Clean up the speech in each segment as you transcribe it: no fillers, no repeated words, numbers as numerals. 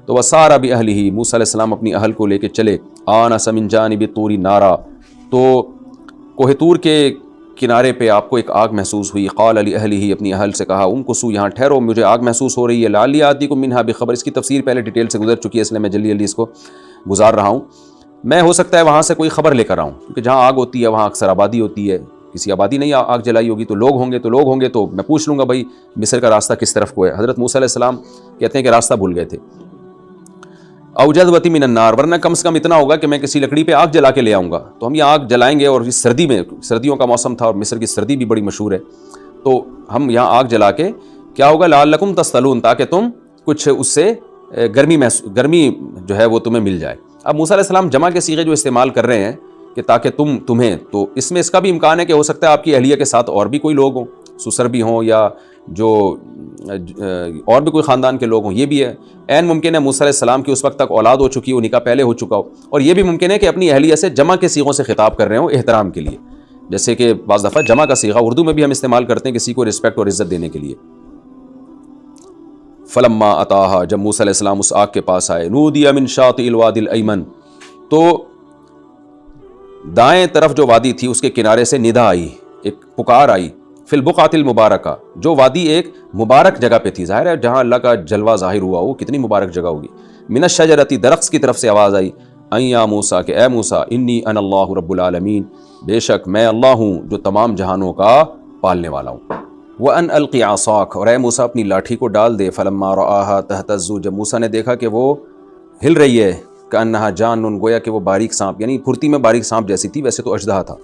تو وسارا بأہلہ، موسیٰ علیہ السلام اپنی اہل کو لے کے چلے. آنس من جانب طور نارا، تو کوہ طور کے کنارے پہ آپ کو ایک آگ محسوس ہوئی. قال لأہلہ، اپنی اہل سے کہا امکثوا، یہاں ٹھہرو، مجھے آگ محسوس ہو رہی ہے. لعلی آتیکم منہا بخبر، اس کی تفسیر پہلے ڈیٹیل سے گزر چکی ہے، اس لیے میں جلدی جلدی اس کو گزار رہا ہوں. میں ہو سکتا ہے وہاں سے کوئی خبر لے کر آؤں، کیونکہ جہاں آگ ہوتی ہے وہاں اکثر آبادی ہوتی ہے. کسی آبادی نہیں آگ جلائی ہوگی تو لوگ ہوں گے تو میں پوچھ لوں گا بھائی مصر کا راستہ کس طرف کو ہے. حضرت موسیٰ علیہ السلام کہتے ہیں کہ راستہ بھول گئے تھے. او جذبۃ من النار، ورنہ کم سے کم اتنا ہوگا کہ میں کسی لکڑی پہ آگ جلا کے لے آؤں گا. تو ہم یہ آگ جلائیں گے، اور اس سردی میں، سردیوں کا موسم تھا اور مصر کی سردی بھی بڑی مشہور ہے، تو ہم یہاں آگ جلا کے کیا ہوگا، لعلکم تصطلون، تاکہ تم کچھ اس سے گرمی جو ہے وہ تمہیں مل جائے. اب موسیٰ علیہ السلام جمع کے صیغے جو استعمال کر رہے ہیں کہ تاکہ تمہیں، تو اس میں اس کا بھی امکان ہے کہ ہو سکتا ہے آپ کی اہلیہ کے ساتھ اور بھی کوئی لوگ ہوں، سسر بھی ہوں یا جو اور بھی کوئی خاندان کے لوگ ہوں. یہ بھی ہے، عین ممکن ہے موسیٰ علیہ السلام کی اس وقت تک اولاد ہو چکی ہو، نکاح پہلے ہو چکا ہو. اور یہ بھی ممکن ہے کہ اپنی اہلیہ سے جمع کے صیغوں سے خطاب کر رہے ہوں احترام کے لیے، جیسے کہ بعض دفعہ جمع کا صیغہ اردو میں بھی ہم استعمال کرتے ہیں کسی کو رسپیکٹ اور عزت دینے کے لیے. فلما اتاہا، جب موسیٰ علیہ السلام اس آگ کے پاس آئے. نودی من شاطئ الوادی الایمن، تو دائیں طرف جو وادی تھی اس کے کنارے سے ندا آئی، ایک پکار آئی. فی البقعۃ المبارکہ، جو وادی ایک مبارک جگہ پہ تھی. ظاہر ہے جہاں اللہ کا جلوہ ظاہر ہوا وہ کتنی مبارک جگہ ہوگی. من الشجرۃ، درخت کی طرف سے آواز آئی. ان یا موسیٰ، کہ اے موسیٰ، انی انا اللہ رب العالمین، بے شک میں اللہ ہوں جو تمام جہانوں کا پالنے والا ہوں. وان القی عصاک، اور اے موسیٰ اپنی لاٹھی کو ڈال دے. فلما رآہا تہتز، جب موسیٰ نے دیکھا کہ وہ ہل رہی ہے، کأنہا جان، گویا کہ وہ باریک سانپ، یعنی پھرتی میں باریک سانپ جیسی تھی، ویسے تو اژدہا تھا.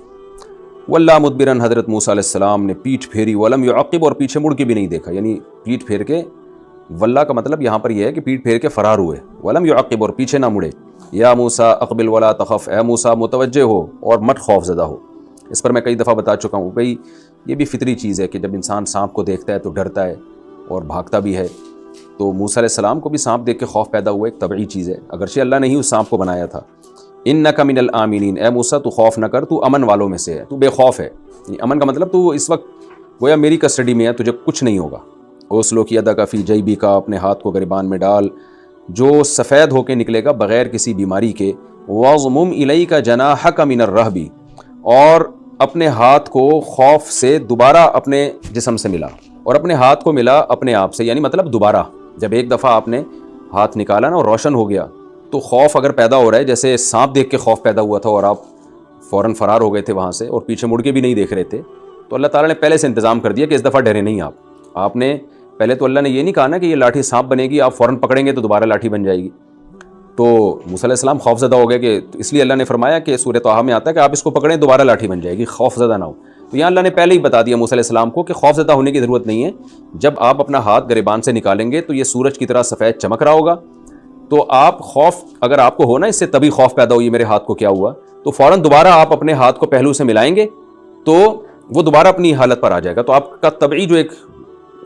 واللہ مدبرن، حضرت موسیٰ علیہ السلام نے پیٹھ پھیری. ولم یعقب، اور پیچھے مڑ کے بھی نہیں دیکھا، یعنی پیٹھ پھیر کے، واللہ کا مطلب یہاں پر یہ ہے کہ پیٹھ پھیر کے فرار ہوئے. ولم یعقب، اور پیچھے نہ مڑے. یا موسیٰ اقبل ولا تخف، اے موسیٰ متوجہ ہو اور مت خوف زدہ ہو. اس پر میں کئی دفعہ بتا چکا ہوں بھئی یہ بھی فطری چیز ہے کہ جب انسان سانپ کو دیکھتا ہے تو ڈرتا ہے اور بھاگتا بھی ہے. تو موسیٰ علیہ السلام کو بھی سانپ دیکھ کے خوف پیدا ہوا، ایک طبعی چیز ہے، اگرچہ اللہ نے ہی اس سانپ کو بنایا تھا. انک من الآمنین، اے موسیٰ تو خوف نہ کر، تو امن والوں میں سے ہے، تو بے خوف ہے. امن کا مطلب تو اس وقت گویا میری کسٹڈی میں ہے، تجھے کچھ نہیں ہوگا. اوسلک یدک فی جیبک، اپنے ہاتھ کو گریبان میں ڈال جو سفید ہو کے نکلے گا بغیر کسی بیماری کے. واضمم الیک جناحک من الرہب، اور اپنے ہاتھ کو خوف سے دوبارہ اپنے جسم سے ملا، اور اپنے ہاتھ کو ملا اپنے آپ سے، یعنی مطلب دوبارہ جب ایک دفعہ آپ نے ہاتھ نکالا نا اور روشن ہو گیا، تو خوف اگر پیدا ہو رہا ہے، جیسے سانپ دیکھ کے خوف پیدا ہوا تھا اور آپ فوراً فرار ہو گئے تھے وہاں سے اور پیچھے مڑ کے بھی نہیں دیکھ رہے تھے، تو اللہ تعالیٰ نے پہلے سے انتظام کر دیا کہ اس دفعہ ڈرے نہیں آپ نے پہلے تو اللہ نے یہ نہیں کہا نا کہ یہ لاٹھی سانپ بنے گی، آپ فوراً پکڑیں گے تو دوبارہ لاٹھی بن جائے گی. تو موسیٰ علیہ السلام خوف زدہ ہو گئے، کہ اس لیے اللہ نے فرمایا کہ سورہ طٰہٰ میں آتا ہے کہ آپ اس کو پکڑیں دوبارہ لاٹھی بن جائے گی، خوف زدہ نہ ہو. تو یہاں اللہ نے پہلے ہی بتا دیا موسیٰ علیہ السلام کو کہ خوف زدہ ہونے کی ضرورت نہیں ہے. جب آپ اپنا ہاتھ گریبان سے نکالیں گے تو یہ سورج کی طرح سفید چمک رہا ہوگا، تو آپ خوف اگر آپ کو ہو نا اس سے تبھی خوف پیدا ہوئی میرے ہاتھ کو کیا ہوا، تو فوراً دوبارہ آپ اپنے ہاتھ کو پہلو سے ملائیں گے تو وہ دوبارہ اپنی حالت پر آ جائے گا. تو آپ کا طبعی جو ایک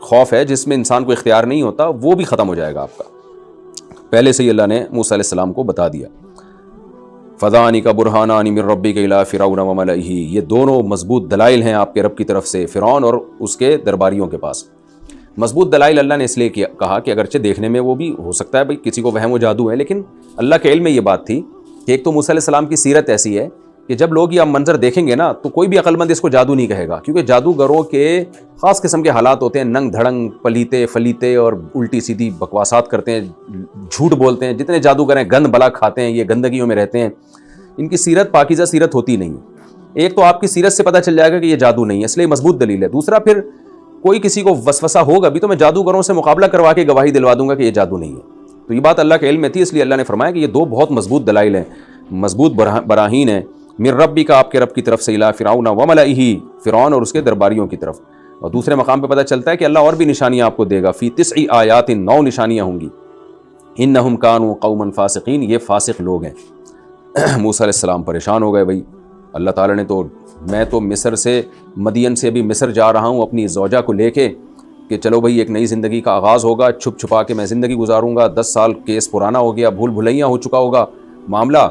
خوف ہے جس میں انسان کو اختیار نہیں ہوتا وہ بھی ختم ہو جائے گا آپ کا. پہلے سے ہی اللہ نے موسیٰ علیہ السلام کو بتا دیا. فذانک برہانان من ربک الی فرعون وملئہ، یہ دونوں مضبوط دلائل ہیں آپ کے رب کی طرف سے فرعون اور اس کے درباریوں کے پاس. مضبوط دلائل اللہ نے اس لیے کہا کہ اگرچہ دیکھنے میں وہ بھی ہو سکتا ہے بھائی کسی کو وہم و جادو ہے، لیکن اللہ کے علم میں یہ بات تھی کہ ایک تو موسیٰ علیہ السلام کی سیرت ایسی ہے کہ جب لوگ یہ منظر دیکھیں گے نا تو کوئی بھی عقل مند اس کو جادو نہیں کہے گا، کیونکہ جادوگروں کے خاص قسم کے حالات ہوتے ہیں، ننگ دھڑنگ، پلیتے فلیتے اور الٹی سیدھی بکواسات کرتے ہیں، جھوٹ بولتے ہیں. جتنے جادوگر ہیں گند بلا کھاتے ہیں، یہ گندگیوں میں رہتے ہیں، ان کی سیرت پاکیزہ سیرت ہوتی نہیں. ایک تو آپ کی سیرت سے پتہ چل جائے گا کہ یہ جادو نہیں ہے، اس لیے مضبوط دلیل ہے. دوسرا پھر کوئی کسی کو وسوسہ ہوگا بھی تو میں جادوگروں سے مقابلہ کروا کے گواہی دلوا دوں گا کہ یہ جادو نہیں ہے. تو یہ بات اللہ کے علم میں تھی، اس لیے اللہ نے فرمایا کہ یہ دو بہت مضبوط دلائل ہیں، مضبوط براہین ہیں. من ربی کا، آپ کے رب کی طرف سے، الی فرعون وملئہ، فرعون اور اس کے درباریوں کی طرف. اور دوسرے مقام پہ پتہ چلتا ہے کہ اللہ اور بھی نشانیاں آپ کو دے گا. فی 9 آیات، 9 نشانیاں ہوں گی. انہم کانوا قوما فاسقین، یہ فاسق لوگ ہیں. موسیٰ علیہ السلام پریشان ہو گئے، بھائی اللہ تعالیٰ نے تو، میں تو مصر سے، مدین سے ابھی مصر جا رہا ہوں اپنی زوجہ کو لے کے کہ چلو بھائی ایک نئی زندگی کا آغاز ہوگا، چھپ چھپا کے میں زندگی گزاروں گا. 10 سال کیس پرانا ہو گیا، بھول بھلیاں ہو چکا ہوگا معاملہ.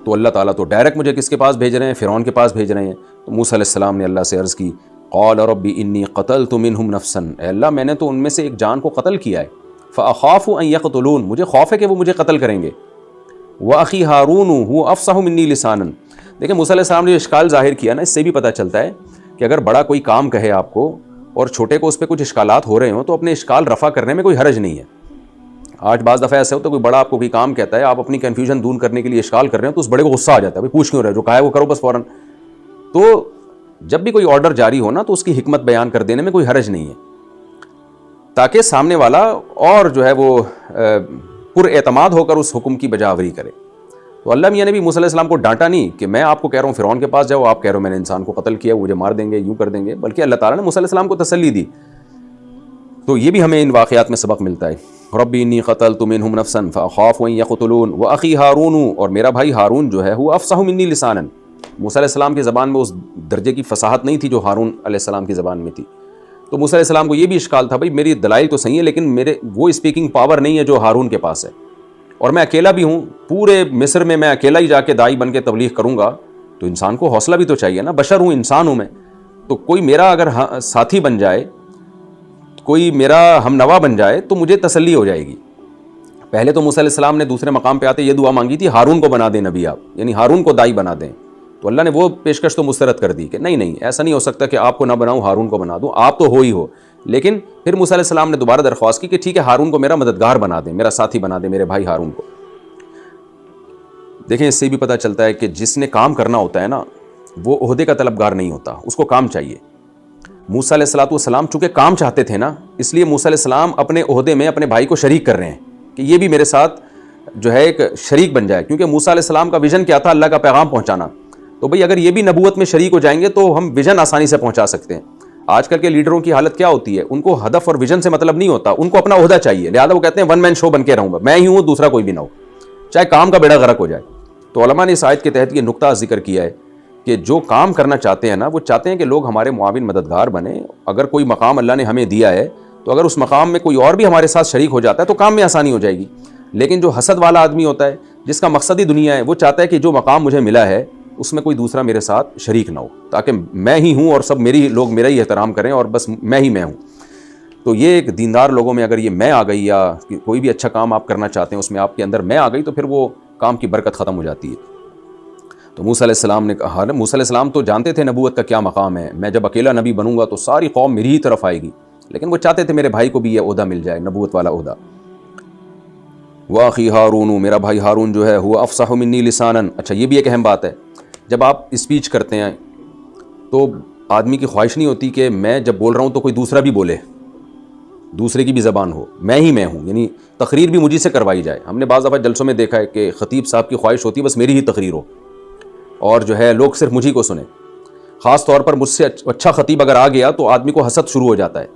تو اللہ تعالیٰ تو ڈائریکٹ مجھے کس کے پاس بھیج رہے ہیں؟ فرعون کے پاس بھیج رہے ہیں. تو موسیٰ علیہ السلام نے اللہ سے عرض کی، قال رب انی قتلت منہم نفسا، اے اللہ میں نے تو ان میں سے ایک جان کو قتل کیا ہے. فأخاف أن يقتلون، مجھے خوف ہے کہ وہ مجھے قتل کریں گے. وأخی ہارون هو أفصح منی لسانا. دیکھیں موسیٰ علیہ السلام نے جو اشکال ظاہر کیا نا، اس سے بھی پتہ چلتا ہے کہ اگر بڑا کوئی کام کہے آپ کو اور چھوٹے کو اس پہ کچھ اشکالات ہو رہے ہوں تو اپنے اشکال رفع کرنے میں کوئی حرج نہیں ہے. آج بعض دفعہ ایسا ہوتا ہے کوئی بڑا آپ کو کوئی کام کہتا ہے، آپ اپنی کنفیوژن دور کرنے کے لیے اشکال کر رہے ہیں تو اس بڑے کو غصہ آ جاتا ہے، بھائی پوچھ کیوں رہے، جو کہا ہے وہ کرو بس فوراً. تو جب بھی کوئی آرڈر جاری ہونا تو اس کی حکمت بیان کر دینے میں کوئی حرج نہیں ہے، تاکہ سامنے والا اور جو ہے وہ پر اعتماد ہو کر اس حکم کی بجاوری کرے. تو اللہ میاں نے بھی موسیٰ علیہ السلام کو ڈانٹا نہیں کہ میں آپ کو کہہ رہا ہوں فرعون کے پاس جاؤ، آپ کہہ رہے ہو میں نے انسان کو قتل کیا، مجھے مار دیں گے، یوں کر دیں گے، بلکہ اللہ تعالیٰ نے موسیٰ علیہ السلام کو تسلی دی. تو یہ بھی ہمیں ان واقعات میں سبق ملتا ہے. ربی انی قتلت منہم نفسا فاخاف ان یقتلون واخی ہارون، اور میرا بھائی ہارون جو ہے وہ افصح منی لسانا. موسیٰ علیہ السلام کی زبان میں اس درجے کی فصاحت نہیں تھی جو ہارون علیہ السلام کی زبان میں تھی. تو موسیٰ علیہ السلام کو یہ بھی اشکال تھا، بھائی میری دلائل تو صحیح ہے لیکن میرے وہ اسپیکنگ پاور نہیں ہے جو ہارون کے پاس ہے، اور میں اکیلا بھی ہوں، پورے مصر میں میں اکیلا ہی جا کے داعی بن کے تبلیغ کروں گا، تو انسان کو حوصلہ بھی تو چاہیے نا، بشر ہوں، انسان ہوں میں. تو کوئی میرا اگر ساتھی بن جائے، کوئی میرا ہم نوا بن جائے تو مجھے تسلی ہو جائے گی. پہلے تو موسیٰ علیہ السلام نے دوسرے مقام پہ آتے یہ دعا مانگی تھی ہارون کو بنا دیں نبی آپ، یعنی ہارون کو داعی بنا دیں. تو اللہ نے وہ پیشکش تو مسترد کر دی کہ نہیں ایسا نہیں ہو سکتا کہ آپ کو نہ بناؤں ہارون کو بنا دوں، آپ تو ہو ہی ہو. لیکن پھر موسیٰ علیہ السلام نے دوبارہ درخواست کی کہ ٹھیک ہے ہارون کو میرا مددگار بنا دیں، میرا ساتھی بنا دیں، میرے بھائی ہارون کو. دیکھیں اس سے بھی پتہ چلتا ہے کہ جس نے کام کرنا ہوتا ہے نا وہ عہدے کا طلبگار نہیں ہوتا، اس کو کام چاہیے. موسیٰ علیہ السلام چونکہ کام چاہتے تھے نا، اس لیے موسیٰ علیہ السلام اپنے عہدے میں اپنے بھائی کو شریک کر رہے ہیں کہ یہ بھی میرے ساتھ جو ہے ایک شریک بن جائے. کیونکہ موسیٰ علیہ السلام کا ویژن کیا تھا؟ اللہ کا پیغام پہنچانا. تو بھئی اگر یہ بھی نبوت میں شریک ہو جائیں گے تو ہم ویژن آسانی سے پہنچا سکتے ہیں. آج کل کے لیڈروں کی حالت کیا ہوتی ہے؟ ان کو ہدف اور ویژن سے مطلب نہیں ہوتا، ان کو اپنا عہدہ چاہیے، لہٰذا وہ کہتے ہیں ون مین شو بن کے رہوں گا، میں ہی ہوں، دوسرا کوئی بھی نہ ہو، چاہے کام کا بیڑا غرق ہو جائے. تو علماء نے اس آیت کے تحت یہ نقطہ ذکر کیا ہے کہ جو کام کرنا چاہتے ہیں نا، وہ چاہتے ہیں کہ لوگ ہمارے معاون مددگار بنیں. اگر کوئی مقام اللہ نے ہمیں دیا ہے تو اگر اس مقام میں کوئی اور بھی ہمارے ساتھ شریک ہو جاتا ہے تو کام میں آسانی ہو جائے گی. لیکن جو حسد والا آدمی ہوتا ہے، جس کا مقصد ہی دنیا ہے، وہ چاہتا ہے کہ جو مقام مجھے ملا ہے اس میں کوئی دوسرا میرے ساتھ شریک نہ ہو، تاکہ میں ہی ہوں اور سب لوگ میرا ہی احترام کریں اور بس میں ہی میں ہوں. تو یہ ایک دیندار لوگوں میں اگر یہ میں آ گئی، یا کوئی بھی اچھا کام آپ کرنا چاہتے ہیں اس میں آپ کے اندر میں آ گئی، تو پھر وہ کام کی برکت ختم ہو جاتی ہے. تو موسیٰ علیہ السلام نے کہا، موسیٰ علیہ السلام تو جانتے تھے نبوت کا کیا مقام ہے، میں جب اکیلا نبی بنوں گا تو ساری قوم میری ہی طرف آئے گی، لیکن وہ چاہتے تھے میرے بھائی کو بھی یہ عہدہ مل جائے، نبوت والا عہدہ. واخی ہارون، میرا بھائی ہارون جو ہے هو افصح منی لسانا. اچھا یہ بھی ایک اہم بات ہے، جب آپ اسپیچ کرتے ہیں تو آدمی کی خواہش نہیں ہوتی کہ میں جب بول رہا ہوں تو کوئی دوسرا بھی بولے، دوسرے کی بھی زبان ہو، میں ہی میں ہوں، یعنی تقریر بھی مجھے سے کروائی جائے. ہم نے بعض دفعہ جلسوں میں دیکھا ہے کہ خطیب صاحب کی خواہش ہوتی ہے بس میری ہی تقریر ہو اور جو ہے لوگ صرف مجھے کو سنیں. خاص طور پر مجھ سے اچھا خطیب اگر آ گیا تو آدمی کو حسد شروع ہو جاتا ہے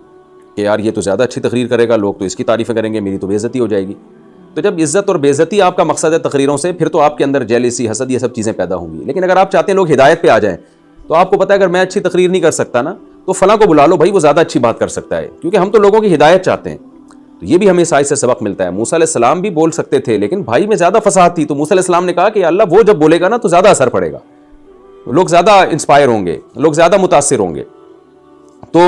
کہ یار یہ تو زیادہ اچھی تقریر کرے گا، لوگ تو اس کی تعریفیں کریں گے، میری تو بے عزتی ہو جائے گی. تو جب عزت اور بے عزتی آپ کا مقصد ہے تقریروں سے، پھر تو آپ کے اندر جیلیسی، حسد، یہ سب چیزیں پیدا ہوں گی. لیکن اگر آپ چاہتے ہیں لوگ ہدایت پہ آ جائیں تو آپ کو پتہ ہے اگر میں اچھی تقریر نہیں کر سکتا نا تو فلاں کو بلا لو، بھائی وہ زیادہ اچھی بات کر سکتا ہے، کیونکہ ہم تو لوگوں کی ہدایت چاہتے ہیں. تو یہ بھی ہمیں اس آیت سے سبق ملتا ہے. موسیٰ علیہ السلام بھی بول سکتے تھے لیکن بھائی میں زیادہ فصاحت تھی، تو موسیٰ علیہ السلام نے کہا کہ اللہ وہ جب بولے گا نا تو زیادہ اثر پڑے گا، لوگ زیادہ انسپائر ہوں گے، لوگ زیادہ متاثر ہوں گے، تو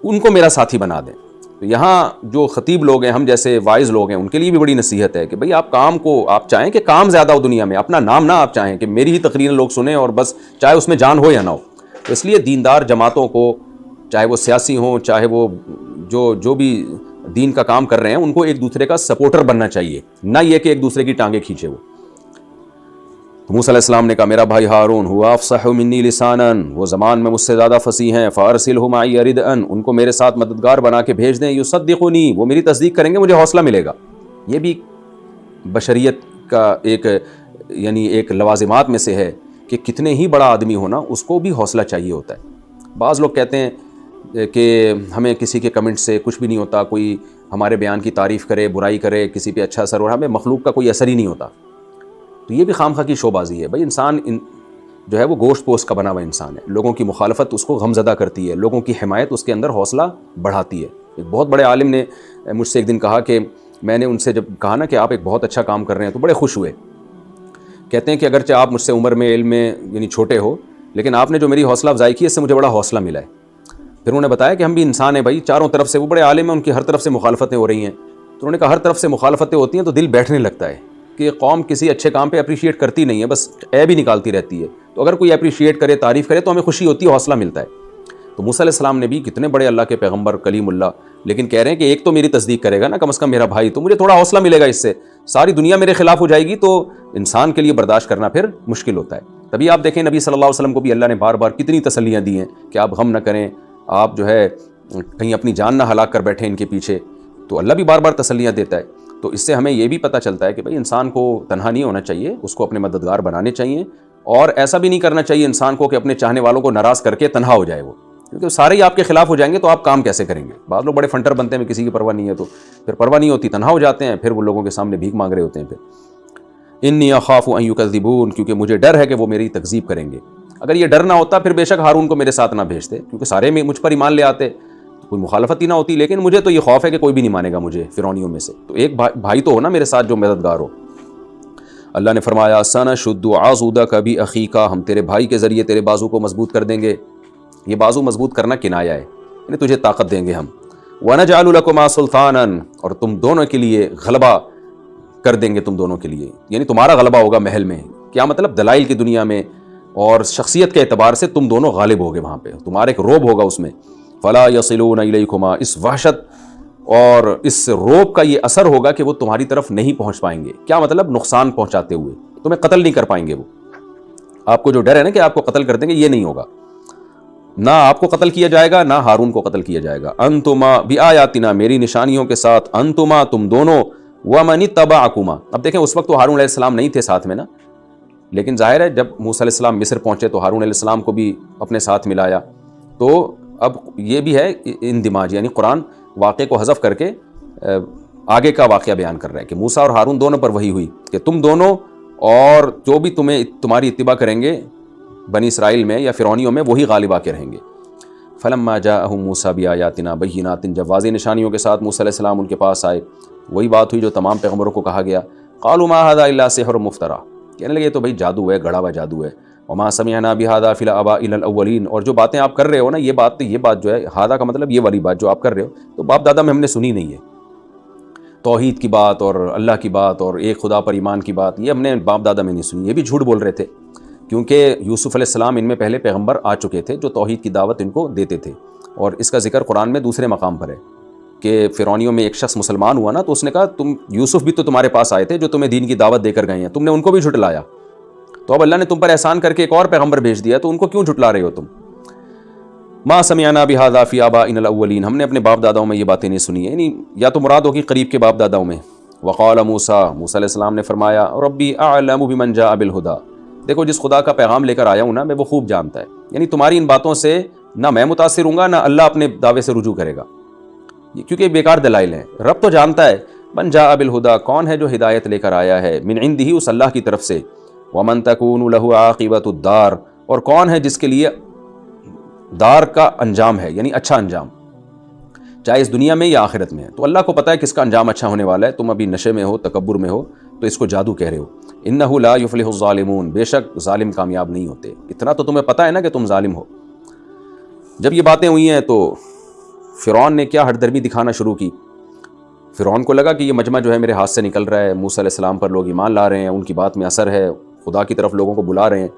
ان کو میرا ساتھی بنا دیں. تو یہاں جو خطیب لوگ ہیں، ہم جیسے وائز لوگ ہیں، ان کے لیے بھی بڑی نصیحت ہے کہ بھئی آپ کام کو آپ چاہیں کہ کام زیادہ ہو دنیا میں، اپنا نام نہ آپ چاہیں کہ میری ہی تقریر لوگ سنیں اور بس چاہے اس میں جان ہو یا نہ ہو. تو اس لیے دیندار جماعتوں کو، چاہے وہ سیاسی ہوں، چاہے وہ جو بھی دین کا کام کر رہے ہیں، ان کو ایک دوسرے کا سپورٹر بننا چاہیے، نہ یہ کہ ایک دوسرے کی ٹانگیں کھینچے. وہ موسیٰ علیہ السلام نے کہا میرا بھائی ہارون ہوا افصح منی لسانا، وہ زبان میں مجھ سے زیادہ فصیح ہیں، فارسلہ معی ردءا، ان کو میرے ساتھ مددگار بنا کے بھیج دیں، یصدقونی، وہ میری تصدیق کریں گے، مجھے حوصلہ ملے گا. یہ بھی بشریت کا یعنی ایک لوازمات میں سے ہے کہ کتنے ہی بڑا آدمی ہونا اس کو بھی حوصلہ چاہیے ہوتا ہے. بعض لوگ کہتے ہیں کہ ہمیں کسی کے کمنٹ سے کچھ بھی نہیں ہوتا، کوئی ہمارے بیان کی تعریف کرے، برائی کرے، کسی پہ اچھا اثر ہو رہا، ہمیں مخلوق کا کوئی اثر ہی نہیں ہوتا. تو یہ بھی خام خواہ کی شو بازی ہے. بھائی انسان جو ہے وہ گوشت پوست کا بنا ہوا انسان ہے، لوگوں کی مخالفت اس کو غمزدہ کرتی ہے، لوگوں کی حمایت اس کے اندر حوصلہ بڑھاتی ہے. ایک بہت بڑے عالم نے مجھ سے ایک دن کہا کہ میں نے ان سے جب کہا نا کہ آپ ایک بہت اچھا کام کر رہے ہیں تو بڑے خوش ہوئے. کہتے ہیں کہ اگرچہ آپ مجھ سے عمر میں، علم میں یعنی چھوٹے ہو، لیکن آپ نے جو میری حوصلہ افزائی کی اس سے مجھے بڑا حوصلہ ملا ہے. پھر انہوں نے بتایا کہ ہم بھی انسان ہیں بھائی، چاروں طرف سے، وہ بڑے عالم ہیں، ان کی ہر طرف سے مخالفتیں ہو رہی ہیں، تو انہوں نے کہا ہر طرف سے مخالفتیں ہوتی ہیں تو دل بیٹھنے لگتا ہے کہ قوم کسی اچھے کام پہ اپریشیٹ کرتی نہیں ہے، بس عیب ہی نکالتی رہتی ہے، تو اگر کوئی اپریشیٹ کرے، تعریف کرے تو ہمیں خوشی ہوتی ہے، حوصلہ ملتا ہے۔ تو موسیٰ علیہ السلام نے بھی، کتنے بڑے اللہ کے پیغمبر کلیم اللہ، لیکن کہہ رہے ہیں کہ ایک تو میری تصدیق کرے گا نا، کم از کم میرا بھائی، تو مجھے تھوڑا حوصلہ ملے گا اس سے۔ ساری دنیا میرے خلاف ہو جائے گی تو انسان کے لیے برداشت کرنا پھر مشکل ہوتا ہے۔ تبھی آپ دیکھیں نبی صلی اللہ علیہ وسلم کو بھی اللہ نے بار بار کتنی تسلیاں دی ہیں کہ آپ غم نہ کریں، آپ جو ہے کہیں اپنی جان نہ ہلاک کر بیٹھیں ان کے پیچھے، تو اللہ بھی بار بار تسلیاں دیتا ہے۔ تو اس سے ہمیں یہ بھی پتہ چلتا ہے کہ بھئی انسان کو تنہا نہیں ہونا چاہیے، اس کو اپنے مددگار بنانے چاہیے، اور ایسا بھی نہیں کرنا چاہیے انسان کو کہ اپنے چاہنے والوں کو ناراض کر کے تنہا ہو جائے وہ، کیونکہ سارے ہی آپ کے خلاف ہو جائیں گے تو آپ کام کیسے کریں گے؟ بعض لوگ بڑے فنٹر بنتے ہیں، کسی کی پرواہ نہیں ہے تو پھر پرواہ نہیں ہوتی، تنہا ہو جاتے ہیں، پھر وہ لوگوں کے سامنے بھیک مانگ رہے ہوتے ہیں۔ پھر انی اخاف ان یکذبون، کیونکہ مجھے ڈر ہے کہ وہ میری تکذیب کریں گے۔ اگر یہ ڈر نہ ہوتا پھر بے شک ہارون کو میرے ساتھ نہ بھیجتے، کیونکہ سارے میں مجھ پر ایمان لے آتے، کوئی مخالفت ہی نہ ہوتی، لیکن مجھے تو یہ خوف ہے کہ کوئی بھی نہیں مانے گا مجھے فرعونیوں میں سے، تو ایک بھائی تو ہو نا میرے ساتھ جو مددگار ہو۔ اللہ نے فرمایا سنشد عضدک بأخیک، ہم تیرے بھائی کے ذریعے تیرے بازو کو مضبوط کر دیں گے۔ یہ بازو مضبوط کرنا کنایا ہے، یعنی تجھے طاقت دیں گے ہم۔ وَنَجْعَلُ لَكُمَا سُلْطَانًا، اور تم دونوں کے لیے غلبہ کر دیں گے، تم دونوں کے لیے، یعنی تمہارا غلبہ ہوگا محل میں۔ کیا مطلب؟ دلائل کی دنیا میں اور شخصیت کے اعتبار سے تم دونوں غالب ہوگے وہاں پہ، تمہارا ایک روب ہوگا اس میں۔ فَلَا يَصِلُونَ إِلَيْكُمَا، اس وحشت اور اس روب کا یہ اثر ہوگا کہ وہ تمہاری طرف نہیں پہنچ پائیں گے۔ کیا مطلب؟ نقصان پہنچاتے ہوئے، تمہیں قتل نہیں کر پائیں گے وہ۔ آپ کو جو ڈر ہے نا کہ آپ کو قتل کر دیں گے، یہ نہیں ہوگا، نہ آپ کو قتل کیا جائے گا، نہ ہارون کو قتل کیا جائے گا۔ انتما بآیاتنا، میری نشانیوں کے ساتھ، انتما تم دونوں، ومن اتبعکما، اب دیکھیں اس وقت تو ہارون علیہ السلام نہیں تھے ساتھ میں نا، لیکن ظاہر ہے جب موسیٰ علیہ السلام مصر پہنچے تو ہارون علیہ السلام کو بھی اپنے ساتھ ملایا، تو اب یہ بھی ہے اندماج، یعنی قرآن واقعے کو حذف کر کے آگے کا واقعہ بیان کر رہا ہے کہ موسیٰ اور ہارون دونوں پر وحی ہوئی کہ تم دونوں اور جو بھی تمہاری اتباع کریں گے بنی اسرائیل میں یا فرعونیوں میں، وہی غالب آ کے رہیں گے۔ فلما جاءہم موسیٰ بآیاتنا بینات، جب واضح نشانیوں کے ساتھ موسیٰ علیہ السلام ان کے پاس آئے، وہی بات ہوئی جو تمام پیغمبروں کو کہا گیا۔ قالوا ما ھذا الا سحر مفترى، کہنے لگے یہ تو بھائی جادو ہے، گڑھا ہوا جادو ہے۔ وما سمعنا بھذا فی الآباء الاولین، اور جو باتیں آپ کر رہے ہو نا، یہ بات جو ہے، ھذا کا مطلب یہ والی بات جو آپ کر رہے ہو تو باپ دادا میں ہم نے سنی نہیں ہے۔ توحید کی بات اور اللہ کی بات اور ایک خدا پر ایمان کی بات، یہ ہم نے باپ دادا میں نہیں سنی۔ یہ بھی جھوٹ بول رہے تھے، کیونکہ یوسف علیہ السلام ان میں پہلے پیغمبر آ چکے تھے جو توحید کی دعوت ان کو دیتے تھے، اور اس کا ذکر قرآن میں دوسرے مقام پر ہے کہ فرعونیوں میں ایک شخص مسلمان ہوا نا، تو اس نے کہا تم یوسف بھی تو تمہارے پاس آئے تھے جو تمہیں دین کی دعوت دے کر گئے ہیں، تم نے ان کو بھی جھٹلایا، تو اب اللہ نے تم پر احسان کر کے ایک اور پیغمبر بھیج دیا، تو ان کو کیوں جھٹلا رہے ہو تم؟ ما سمعنا بھذا فی آبائنا الاولین، ہم نے اپنے باپ داداؤں میں یہ باتیں نہیں سنی ہیں، یعنی یا تو مراد ہوگی قریب کے باپ داداؤں میں۔ وقال موسیٰ علیہ السلام نے فرمایا ربی اعلم بمن جاء بالہدی، دیکھو جس خدا کا پیغام لے کر آیا ہوں نا میں، وہ خوب جانتا ہے، یعنی تمہاری ان باتوں سے نہ میں متاثر ہوں گا نہ اللہ اپنے دعوے سے رجوع کرے گا، کیونکہ بیکار دلائل ہیں۔ رب تو جانتا ہے من جاء بالہدی، کون ہے جو ہدایت لے کر آیا ہے، من عنده، اس اللہ کی طرف سے، ومن تکون له عاقبۃ الدار، اور کون ہے جس کے لیے دار کا انجام ہے، یعنی اچھا انجام، چاہے اس دنیا میں یا آخرت میں ہے۔ تو اللہ کو پتہ ہے کس کا انجام اچھا ہونے والا ہے، تم ابھی نشے میں ہو، تکبر میں ہو، تو اس کو جادو کہہ رہے ہو۔ انہ لا یفلح الظالمون، بے شک ظالم کامیاب نہیں ہوتے، اتنا تو تمہیں پتہ ہے نا کہ تم ظالم ہو۔ جب یہ باتیں ہوئی ہیں تو فرعون نے کیا ہٹ درمی دکھانا شروع کی۔ فرعون کو لگا کہ یہ مجمع جو ہے میرے ہاتھ سے نکل رہا ہے، موسیٰ علیہ السلام پر لوگ ایمان لا رہے ہیں، ان کی بات میں اثر ہے، خدا کی طرف لوگوں کو بلا رہے ہیں۔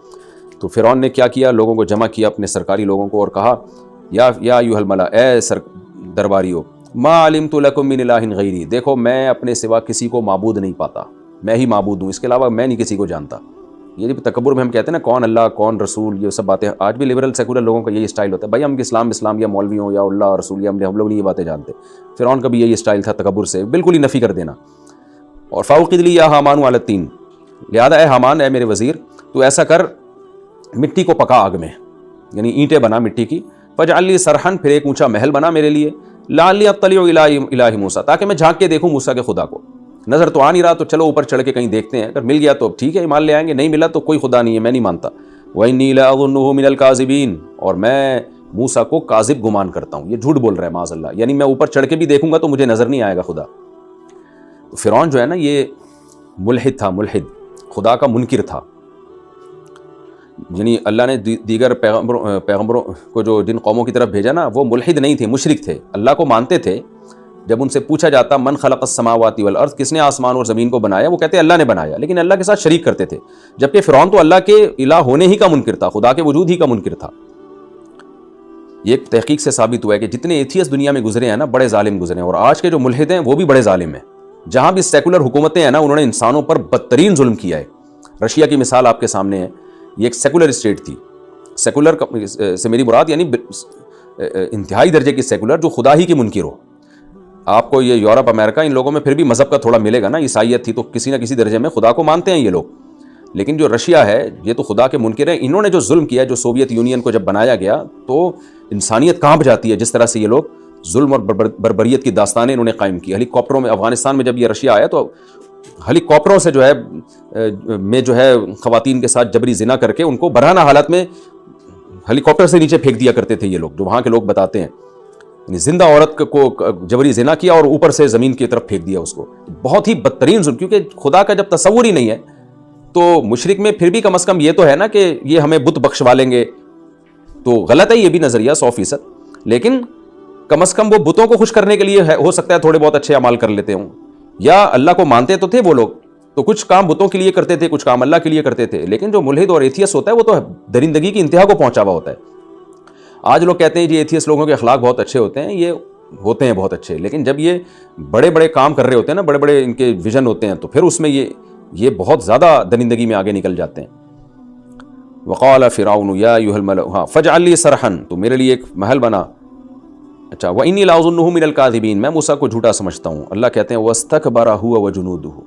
تو فرعون نے کیا کیا، لوگوں کو جمع کیا، اپنے سرکاری لوگوں کو، اور کہا یا ایھا الملا، اے درباریو، ما علمت لکم من الہ غیری، دیکھو میں اپنے سوا کسی کو معبود نہیں پاتا، میں ہی معبود ہوں، اس کے علاوہ میں نہیں کسی کو جانتا۔ یہ جب تکبر میں ہم کہتے ہیں نا کون اللہ کون رسول، یہ سب باتیں آج بھی لبرل سیکولر لوگوں کا یہی اسٹائل ہوتا ہے، بھائی ہم اسلام یا مولوی ہوں یا اللہ رسول، یا ہم لوگ نہیں یہ باتیں جانتے۔ فرعون کا بھی یہی اسٹائل تھا، تکبر سے بالکل ہی نفی کر دینا۔ اور فاوقد لی یا حامان علی الطین، لہذا اے حامان، اے میرے وزیر، تو ایسا کر مٹی کو پکا آگ میں، یعنی اینٹیں بنا مٹی کی، فاجعل لی صرحا، پھر ایک اونچا محل بنا میرے لیے، لعلی اطلع الی الہ موسیٰ، تاکہ میں جھانک کے دیکھوں موسیٰ کے خدا کو۔ نظر تو آ نہیں رہا، تو چلو اوپر چڑھ کے کہیں دیکھتے ہیں، اگر مل گیا تو ٹھیک ہے ایمان لے آئیں گے، نہیں ملا تو کوئی خدا نہیں ہے، میں نہیں مانتا۔ وَإِنِّي لَأَظُنُّهُ مِنَ الْكَاذِبِينَ، اور میں موسیٰ کو کاذب گمان کرتا ہوں، یہ جھوٹ بول رہا ہے معاذ اللہ، یعنی میں اوپر چڑھ کے بھی دیکھوں گا تو مجھے نظر نہیں آئے گا خدا۔ تو فرعون جو ہے نا یہ ملحد تھا، ملحد، خدا کا منکر تھا، یعنی اللہ نے دیگر پیغمبروں کو جو جن قوموں کی طرف بھیجا نا، وہ ملحد نہیں تھے، مشرک تھے، اللہ کو مانتے تھے جب ان سے پوچھا جاتا من خلق السماوات والارض، کس نے آسمان اور زمین کو بنایا، وہ کہتے اللہ نے بنایا، لیکن اللہ کے ساتھ شریک کرتے تھے، جبکہ فرعون تو اللہ کے الہ ہونے ہی کا منکر تھا، خدا کے وجود ہی کا منکر تھا۔ یہ ایک تحقیق سے ثابت ہوا ہے کہ جتنے ایتھیس دنیا میں گزرے ہیں نا، بڑے ظالم گزرے ہیں، اور آج کے جو ملحد ہیں وہ بھی بڑے ظالم ہیں۔ جہاں بھی سیکولر حکومتیں ہیں نا، انہوں نے انسانوں پر بدترین ظلم کیا ہے۔ رشیا کی مثال آپ کے سامنے ہے، یہ ایک سیکولر اسٹیٹ تھی۔ سیکولر سے میری مراد یعنی انتہائی درجے کی سیکولر، جو خدا ہی کی منکر ہو۔ آپ کو یہ یورپ امریکہ ان لوگوں میں پھر بھی مذہب کا تھوڑا ملے گا نا، عیسائیت تھی تو کسی نہ کسی درجے میں خدا کو مانتے ہیں یہ لوگ، لیکن جو رشیا ہے یہ تو خدا کے منکر ہیں۔ انہوں نے جو ظلم کیا، جو سوویت یونین کو جب بنایا گیا تو انسانیت کانپ جاتی ہے، جس طرح سے یہ لوگ ظلم اور بربریت کی داستانیں انہوں نے قائم کی۔ ہیلی کاپٹروں میں افغانستان میں جب یہ رشیا آیا تو ہیلی کاپٹروں سے جو ہے خواتین کے ساتھ جبری زنا کر کے ان کو برہنہ حالت میں ہیلی کاپٹر سے نیچے پھینک دیا کرتے تھے یہ لوگ، جو وہاں کے لوگ بتاتے ہیں، یعنی زندہ عورت کو جبری زنا کیا اور اوپر سے زمین کی طرف پھینک دیا اس کو۔ بہت ہی بدترین ظلم، کیونکہ خدا کا جب تصور ہی نہیں ہے تو مشرک میں پھر بھی کم از کم یہ تو ہے نا کہ یہ ہمیں بت بخشوا لیں گے، تو غلط ہے یہ بھی نظریہ 100%، لیکن کم از کم وہ بتوں کو خوش کرنے کے لیے ہو سکتا ہے تھوڑے بہت اچھے اعمال کر لیتے ہوں، یا اللہ کو مانتے تو تھے وہ لوگ، تو کچھ کام بتوں کے لیے کرتے تھے، کچھ کام اللہ کے لیے کرتے تھے۔ لیکن جو ملحد اور ایتھیس ہوتا ہے وہ تو درندگی کی انتہا کو پہنچا ہوا ہوتا ہے۔ آج لوگ کہتے ہیں جی ایتھیس لوگوں کے اخلاق بہت اچھے ہوتے ہیں، یہ ہوتے ہیں بہت اچھے، لیکن جب یہ بڑے بڑے کام کر رہے ہوتے ہیں نا، بڑے بڑے ان کے ویژن ہوتے ہیں، تو پھر اس میں یہ بہت زیادہ درندگی میں آگے نکل جاتے ہیں۔ وقال فرعون یا ایھا الملأ فاجعل لی صرحا، تو میرے لیے ایک محل بنا۔ اچھا، وانی لاظنہ من الکاذبین، میں موسیٰ کو جھوٹا سمجھتا ہوں۔ اللہ کہتے ہیں واستکبر هو وجنودہ،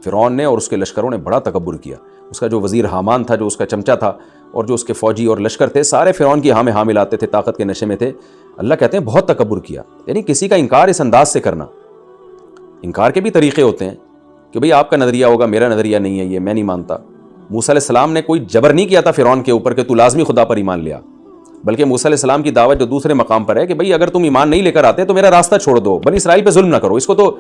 فرعون نے اور اس کے لشکروں نے بڑا تکبر کیا۔ اس کا جو وزیر حامان تھا، جو اس کا چمچہ تھا، اور جو اس کے فوجی اور لشکر تھے، سارے فرعون کی ہاں میں ہاں ملاتے تھے، طاقت کے نشے میں تھے۔ اللہ کہتے ہیں بہت تکبر کیا، یعنی کسی کا انکار اس انداز سے کرنا۔ انکار کے بھی طریقے ہوتے ہیں کہ بھئی آپ کا نظریہ ہوگا، میرا نظریہ نہیں ہے، یہ میں نہیں مانتا۔ موسیٰ علیہ السلام نے کوئی جبر نہیں کیا تھا فرعون کے اوپر کہ تو لازمی خدا پر ایمان لیا، بلکہ موسیٰ علیہ السلام کی دعوت جو دوسرے مقام پر ہے کہ بھئی اگر تم ایمان نہیں لے کر آتے تو میرا راستہ چھوڑ دو، بنی اسرائیل پہ ظلم نہ کرو۔ اس کو تو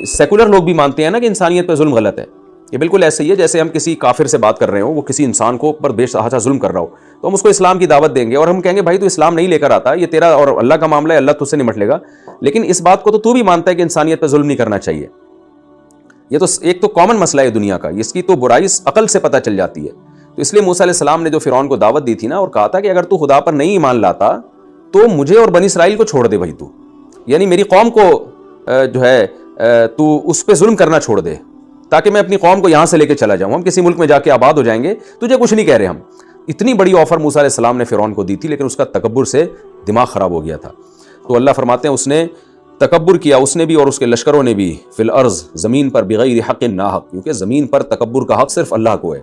سیکولر لوگ بھی مانتے ہیں نا کہ انسانیت پہ ظلم غلط ہے۔ یہ بالکل ایسے ہی ہے جیسے ہم کسی کافر سے بات کر رہے ہوں، وہ کسی انسان کو پر بے تحاشا ظلم کر رہا ہو، تو ہم اس کو اسلام کی دعوت دیں گے اور ہم کہیں گے بھائی تو اسلام نہیں لے کر آتا، یہ تیرا اور اللہ کا معاملہ ہے، اللہ تجھ سے نمٹ لے گا، لیکن اس بات کو تو بھی مانتا ہے کہ انسانیت پہ ظلم نہیں کرنا چاہیے۔ یہ تو ایک تو کامن مسئلہ ہے دنیا کا، اس کی تو برائی عقل سے پتہ چل جاتی ہے۔ تو اس لیے موسیٰ علیہ السلام نے جو فرعون کو دعوت دی تھی نا، اور کہا تھا کہ اگر تو خدا پر نہیں ایمان لاتا تو مجھے اور بنی اسرائیل کو چھوڑ دے بھائی، تو یعنی میری قوم کو جو ہے تو اس پہ ظلم کرنا چھوڑ دے، تاکہ میں اپنی قوم کو یہاں سے لے کے چلا جاؤں، ہم کسی ملک میں جا کے آباد ہو جائیں گے، تجھے کچھ نہیں کہہ رہے ہم۔ اتنی بڑی آفر موسیٰ علیہ السلام نے فرعون کو دی تھی، لیکن اس کا تکبر سے دماغ خراب ہو گیا تھا۔ تو اللہ فرماتے ہیں اس نے تکبر کیا، اس نے بھی اور اس کے لشکروں نے بھی، فی الارض، زمین پر، بغیر حق ناحق، کیونکہ زمین پر تکبر کا حق صرف اللہ کو ہے۔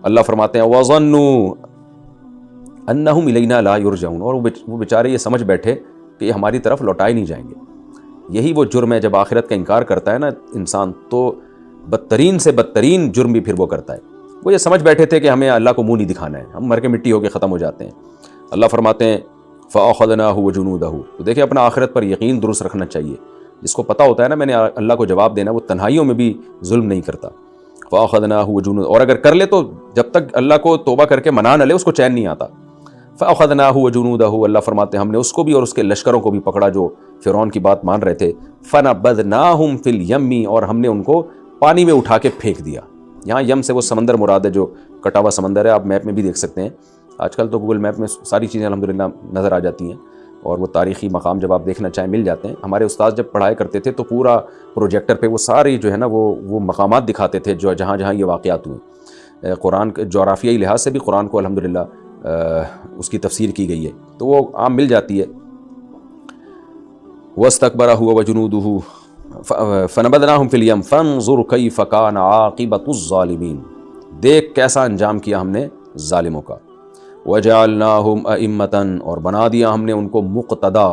اللہ فرماتے ہیں وَظَنُّوا أَنَّهُمْ إِلَيْنَا لَا يُرْجَعُونَ، اور وہ بیچارے یہ سمجھ بیٹھے کہ یہ ہماری طرف لوٹائے نہیں جائیں گے۔ یہی وہ جرم ہے، جب آخرت کا انکار کرتا ہے نا انسان، تو بدترین سے بدترین جرم بھی پھر وہ کرتا ہے۔ وہ یہ سمجھ بیٹھے تھے کہ ہمیں اللہ کو منہ نہیں دکھانا ہے، ہم مر کے مٹی ہو کے ختم ہو جاتے ہیں۔ اللہ فرماتے ہیں فَأَخَذْنَاهُ وَجُنُودَهُ، تو دیکھیں اپنا آخرت پر یقین درست رکھنا چاہیے۔ جس کو پتہ ہوتا ہے نا میں نے اللہ کو جواب دینا، وہ تنہائیوں میں بھی ظلم نہیں کرتا۔ فَأَخَذْنَاهُ وَجُنُودَهُ، اور اگر کر لے تو جب تک اللہ کو توبہ کر کے منا نہ لے اس کو چین نہیں آتا۔ فَأَخَذْنَاهُ وَجُنُودَهُ، اللہ فرماتے ہیں ہم نے اس کو بھی اور اس کے لشکروں کو بھی پکڑا جو فرعون کی بات مان رہے تھے۔ فَنَبَذْنَاهُمْ فِي الْيَمِّ، اور ہم نے ان کو پانی میں اٹھا کے پھینک دیا۔ یہاں یم سے وہ سمندر مراد ہے جو کٹا ہوا سمندر ہے، آپ میپ میں بھی دیکھ سکتے ہیں۔ آج کل تو گوگل میپ میں ساری چیزیں الحمدللہ نظر آ جاتی ہیں، اور وہ تاریخی مقام جب آپ دیکھنا چاہیں مل جاتے ہیں۔ ہمارے استاد جب پڑھایا کرتے تھے تو پورا پروجیکٹر پہ وہ ساری جو ہے نا وہ مقامات دکھاتے تھے جو جہاں جہاں یہ واقعات ہوئے۔ قرآن کے جغرافیائی لحاظ سے بھی قرآن کو الحمدللہ اس کی تفسیر کی گئی ہے، تو وہ عام مل جاتی ہے۔ وَاسْتَكْبَرَ هُوَ وَجُنُودُهُ فَنَبَذْنَاهُمْ فِي الْيَمِّ فَانظُرْ كَيْفَ كَانَ عَاقِبَةُ الظَّالِمِينَ، دیکھ کیسا انجام کیا ہم نے ظالموں کا۔ وَجَعَلْنَاهُمْ أَئِمَّةً، اور بنا دیا ہم نے ان کو مقتدا،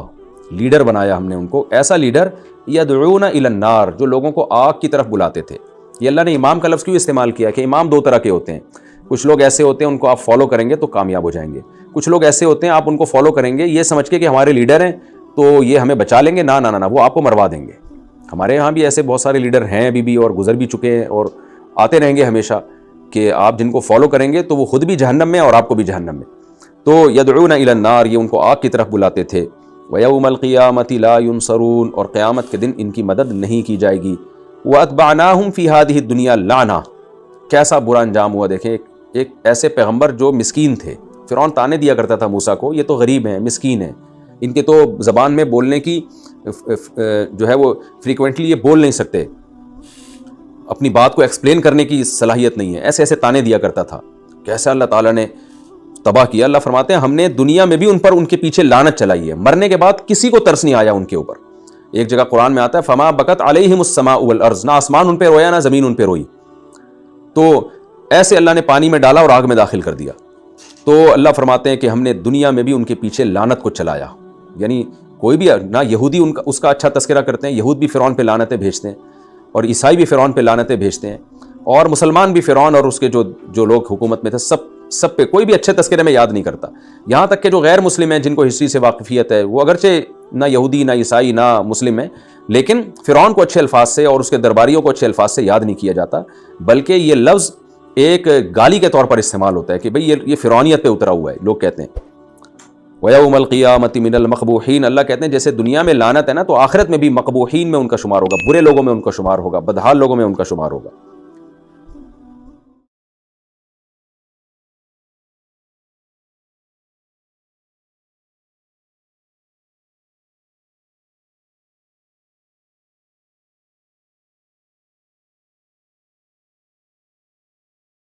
لیڈر بنایا ہم نے ان کو، ایسا لیڈر يَدْعُونَ إِلَى النَّارِ، جو لوگوں کو آگ کی طرف بلاتے تھے۔ یہ اللہ نے امام کا لفظ کیوں استعمال کیا کہ امام دو طرح کے ہوتے ہیں، کچھ لوگ ایسے ہوتے ہیں ان کو آپ فالو کریں گے تو کامیاب ہو جائیں گے، کچھ لوگ ایسے ہوتے ہیں آپ ان کو فالو کریں گے یہ سمجھ کے کہ ہمارے لیڈر ہیں تو یہ ہمیں بچا لیں گے، نہ نہ نہ وہ آپ کو مروا دیں گے۔ ہمارے یہاں بھی ایسے بہت سارے لیڈر ہیں ابھی بھی، اور گزر بھی چکے ہیں اور آتے رہیں گے ہمیشہ، کہ آپ جن کو فالو کریں گے تو وہ خود بھی جہنم میں اور آپ کو بھی جہنم میں۔ تو یدعون الی النار، یہ ان کو آگ کی طرف بلاتے تھے۔ وَيَوْمَ الْقِيَامَةِ لَا يُنصَرُونَ، اور قیامت کے دن ان کی مدد نہیں کی جائے گی۔ وَأَتْبَعْنَاهُمْ فِي هَذِهِ الدُّنْيَا لَعْنَةً، کیسا برا انجام ہوا۔ دیکھیں ایک ایسے پیغمبر جو مسکین تھے، فرعون تانے دیا کرتا تھا موسیٰ کو، یہ تو غریب ہیں، مسکین ہیں، ان کے تو زبان میں بولنے کی جو ہے وہ فریکوینٹلی یہ بول نہیں سکتے، اپنی بات کو ایکسپلین کرنے کی صلاحیت نہیں ہے، ایسے ایسے تانے دیا کرتا تھا۔ کیسا اللہ تعالیٰ نے تباہ کیا۔ اللہ فرماتے ہیں ہم نے دنیا میں بھی ان کے پیچھے لعنت چلائی ہے، مرنے کے بعد کسی کو ترس نہیں آیا ان کے اوپر۔ ایک جگہ قرآن میں آتا ہے فما بکت علیہم السماء والارض، نہ آسمان ان پہ رویا نہ زمین ان پہ روئی، تو ایسے اللہ نے پانی میں ڈالا اور آگ میں داخل کر دیا۔ تو اللہ فرماتے ہیں کہ ہم نے دنیا میں بھی ان کے پیچھے لعنت کو چلایا، یعنی کوئی بھی نہ یہودی اس کا اچھا تذکرہ کرتے ہیں، یہود بھی فرعون پہ لعنتیں بھیجتے ہیں، اور عیسائی بھی فرعون پہ لعنتیں بھیجتے ہیں، اور مسلمان بھی فرعون اور اس کے جو لوگ حکومت میں تھے سب پہ کوئی بھی اچھے تذکرے میں یاد نہیں کرتا۔ یہاں تک کہ جو غیر مسلم ہیں، جن کو ہسٹری سے واقفیت ہے، وہ اگرچہ نہ یہودی نہ عیسائی نہ مسلم ہیں، لیکن فرعون کو اچھے الفاظ سے اور اس کے درباریوں کو اچھے الفاظ سے یاد نہیں کیا جاتا، بلکہ یہ لفظ ایک گالی کے طور پر استعمال ہوتا ہے کہ بھئی یہ فرعونیت پہ اترا ہوا ہے، لوگ کہتے ہیں۔ وَيَوْمَ الْقِيَامَةِ مِنَ الْمَقْبُوحِينَ، اللہ کہتے ہیں جیسے دنیا میں لعنت ہے نا، تو آخرت میں بھی مقبوحین میں ان کا شمار ہوگا، برے لوگوں میں ان کا شمار ہوگا، بدحال لوگوں میں ان کا شمار ہوگا۔